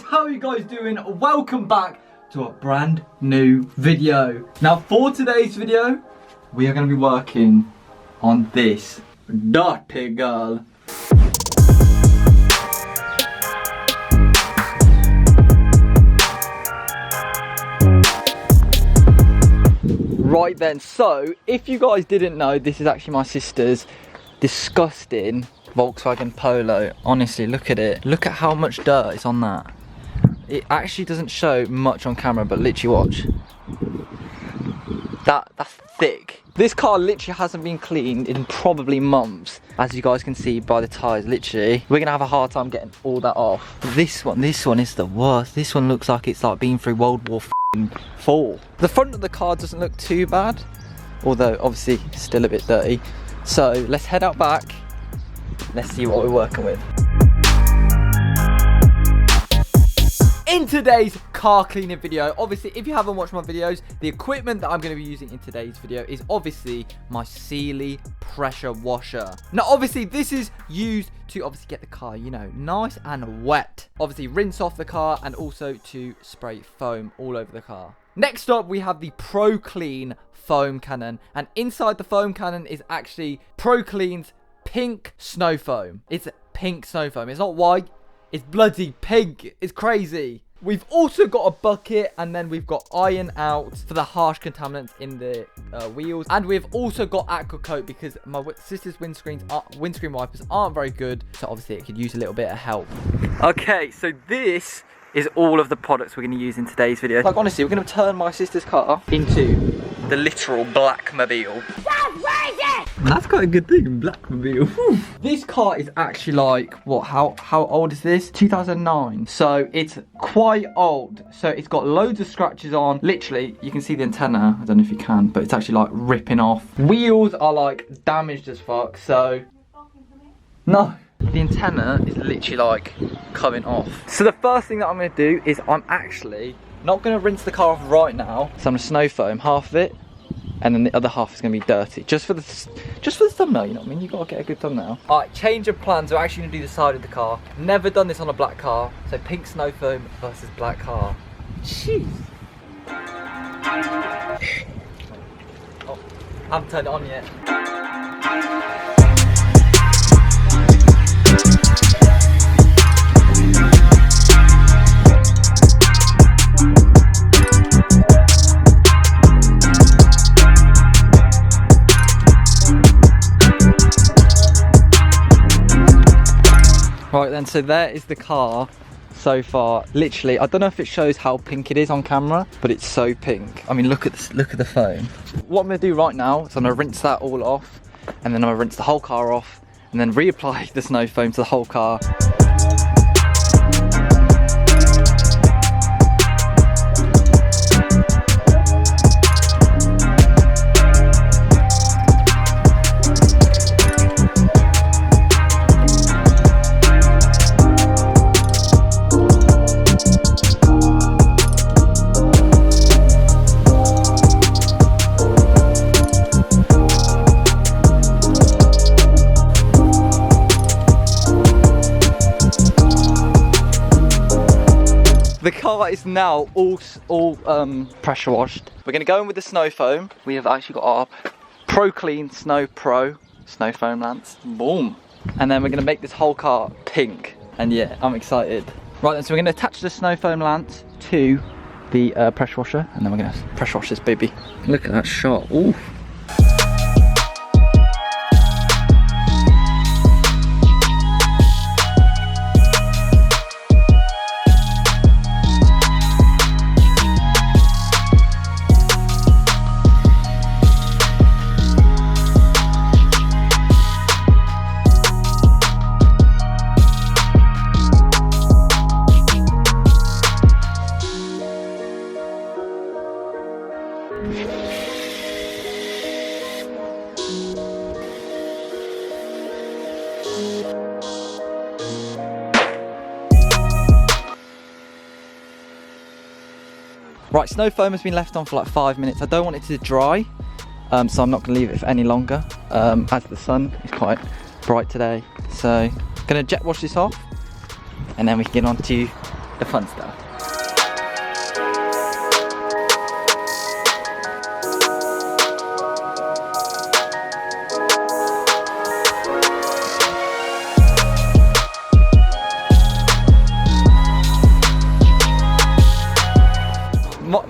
how are you guys doing? Welcome back to a brand new video. Now for today's video, we are going to be working on this dirty girl. Right then, so if you guys didn't know, this is actually my sister's disgusting Volkswagen Polo. Honestly, look at it. Look at how much dirt is on that. It actually doesn't show much on camera, but literally watch. That's thick. This car literally hasn't been cleaned in probably months, as you guys can see by the tyres. Literally, we're gonna have a hard time getting all that off. This one is the worst. This one looks like it's like been through World War IV. The front of the car doesn't look too bad, although obviously still a bit dirty. So let's head out back. Let's see what we're working with. In today's car cleaning video, obviously if you haven't watched my videos, the equipment that I'm going to be using in today's video is obviously my Sealy pressure washer. Now obviously this is used to obviously get the car, you know, nice and wet. Obviously rinse off the car and also to spray foam all over the car. Next up we have the Pro Clean foam cannon, and inside the foam cannon is actually Pro Clean's pink snow foam. It's pink snow foam. It's not white. It's bloody pink. It's crazy. We've also got a bucket, and then we've got iron out for the harsh contaminants in the wheels, and we've also got aqua coat because my sister's windscreen wipers aren't very good, so obviously it could use a little bit of help. Okay, so this is all of the products we're going to use in today's video. Like honestly, we're going to turn my sister's car into the literal Blackmobile. That's quite a good thing, Blackmobile. This car is actually like, what, how old is this? 2009. So it's quite old. So it's got loads of scratches on. Literally, you can see the antenna. I don't know if you can, but it's actually like ripping off. Wheels are like damaged as fuck, so no. The antenna is literally like coming off. So the first thing that I'm gonna do is I'm actually not gonna rinse the car off right now. So I'm gonna snow foam half of it, and then the other half is gonna be dirty. Just for the thumbnail, you know what I mean? You gotta get a good thumbnail. Alright, change of plans. We're actually gonna do the side of the car. Never done this on a black car. So pink snow foam versus black car. Jeez. Oh, I haven't turned it on yet. Right then, so there is the car so far. Literally, I don't know if it shows how pink it is on camera, but it's so pink. I mean, look at this, look at the foam. What I'm gonna do right now is I'm gonna rinse that all off, and then I'm gonna rinse the whole car off, and then reapply the snow foam to the whole car. The car is now all pressure washed. We're gonna go in with the snow foam. We have actually got our Pro Clean Snow Pro snow foam lance. Boom. And then we're gonna make this whole car pink. And yeah, I'm excited. Right then, so we're gonna attach the snow foam lance to the pressure washer, and then we're gonna pressure wash this baby. Look at that shot. Ooh. Right, snow foam has been left on for like 5 minutes. I don't want it to dry, so I'm not going to leave it for any longer, as the sun is quite bright today. So I'm going to jet wash this off, and then we can get on to the fun stuff.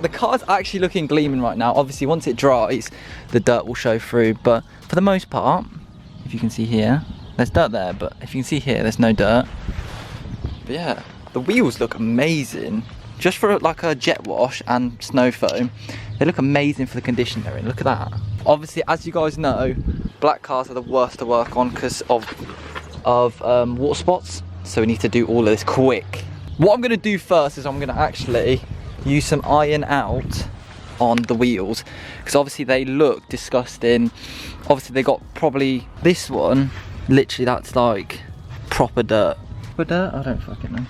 The car's actually looking gleaming right now. Obviously once it dries the dirt will show through, but for the most part, if you can see here, there's dirt there, but if you can see here, there's no dirt. But yeah, the wheels look amazing. Just for like a jet wash and snow foam, they look amazing for the condition they're in. Look at that. Obviously, as you guys know, black cars are the worst to work on because of water spots, so we need to do all of this quick. What I'm going to do first is I'm going to actually use some iron out on the wheels, because obviously they look disgusting. Obviously they got probably this one, literally that's like proper dirt. Proper dirt? I don't fucking know.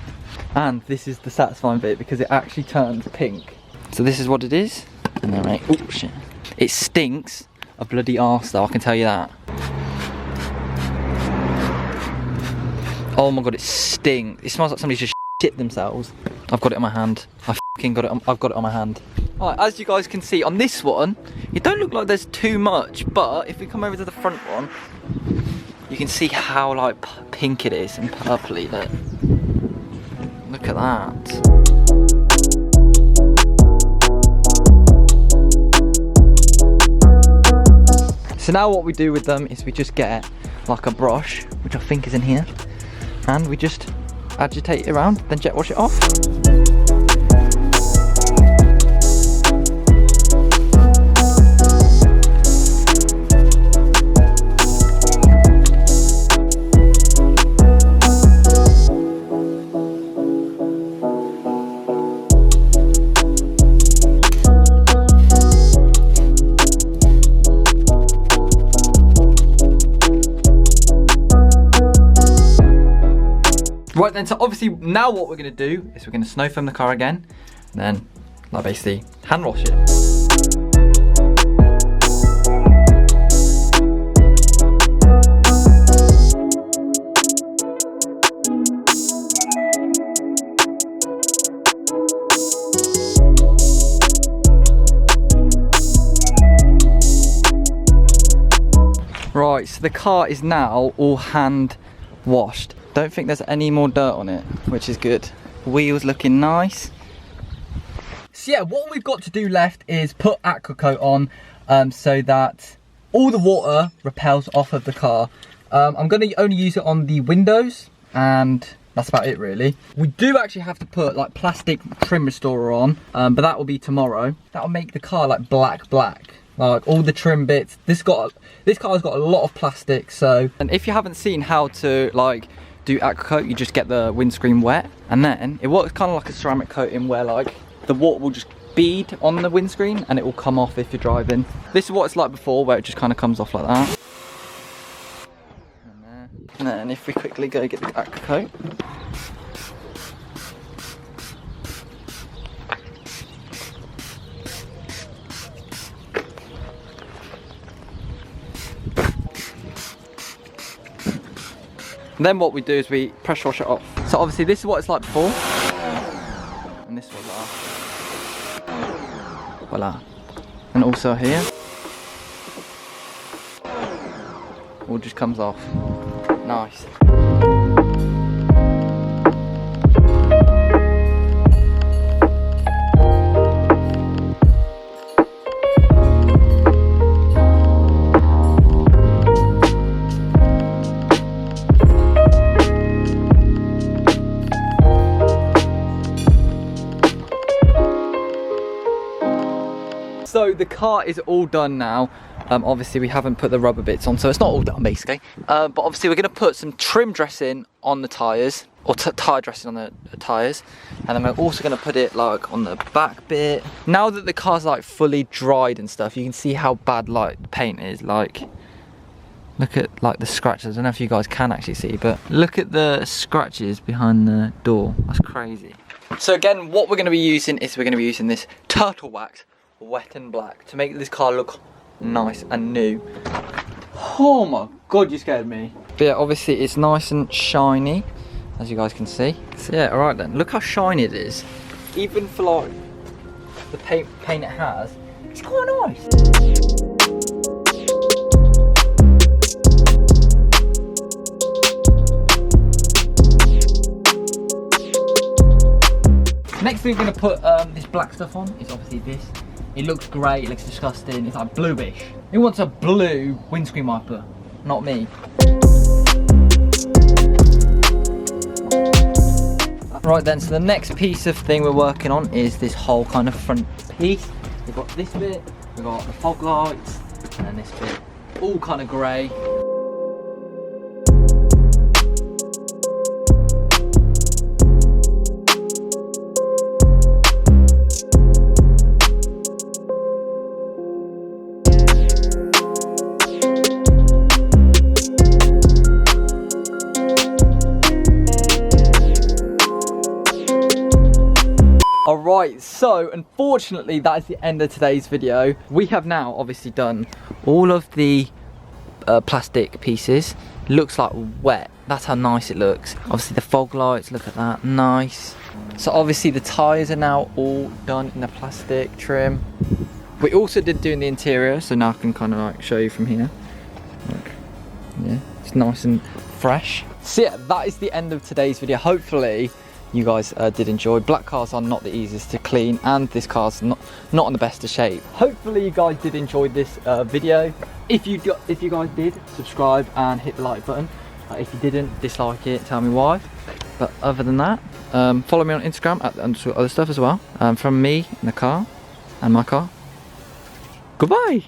And this is the satisfying bit because it actually turns pink. So this is what it is. And then like, oh shit. It stinks of bloody arse though, I can tell you that. Oh my god, it stinks. It smells like somebody just shit themselves. I've got it on my hand. I've got it on my hand. Alright, as you guys can see on this one, it don't look like there's too much, but if we come over to the front one, you can see how like pink it is and purpley. Look at that. So now what we do with them is we just get like a brush, which I think is in here, and we just agitate it around, then jet wash it off. Right then, so obviously now what we're going to do is we're going to snow foam the car again, and then like basically hand wash it. Right, so the car is now all hand washed. Don't think there's any more dirt on it, which is good. Wheels looking nice. So yeah, what we've got to do left is put Aquacoat on so that all the water repels off of the car. I'm going to only use it on the windows, and that's about it really. We do actually have to put like plastic trim restorer on, but that will be tomorrow. That will make the car like black. Like all the trim bits. This car's got a lot of plastic, so. And if you haven't seen how to like do Aquacoat, you just get the windscreen wet, and then it works kind of like a ceramic coating where like the water will just bead on the windscreen and it will come off if you're driving. This is what it's like before, where it just kind of comes off like that. And then if we quickly go get the Aquacoat. And then what we do is we pressure wash it off. So obviously this is what it's like before, and this was after. Voila. And also here, all just comes off. Nice. So the car is all done now. Obviously we haven't put the rubber bits on, so it's not all done basically. But obviously we're going to put some trim dressing on the tyres, or tyre dressing on the tyres, and then we're also going to put it like on the back bit. Now that the car's like fully dried and stuff, you can see how bad like the paint is. Like, look at like the scratches. I don't know if you guys can actually see, but look at the scratches behind the door. That's crazy. So again, what we're going to be using is we're going to be using this turtle wax wet and black to make this car look nice and new. Oh my god, you scared me. But yeah, obviously it's nice and shiny, as you guys can see. So yeah, alright then, look how shiny it is. Even for like the paint it has, it's quite nice. Next thing we're going to put this black stuff on is obviously this. It looks great, it looks disgusting, it's like bluish. Who wants a blue windscreen wiper? Not me. Right then, so the next piece of thing we're working on is this whole kind of front piece. We've got this bit, we've got the fog lights, and then this bit, all kind of grey. Alright, so unfortunately that is the end of today's video. We have now obviously done all of the plastic pieces. Looks like wet. That's how nice it looks. Obviously the fog lights, look at that, nice. So obviously the tyres are now all done in the plastic trim. We also did doing the interior, so now I can kind of like show you from here. Look, yeah, it's nice and fresh. So yeah, that is the end of today's video. Hopefully you guys did enjoy. Black cars are not the easiest to clean, and this car's not in the best of shape. Hopefully you guys did enjoy this video. If you guys did, subscribe and hit the like button. If you didn't, dislike it, tell me why. But other than that, follow me on Instagram at _OtherStuff as well. From me in the car and my car. Goodbye.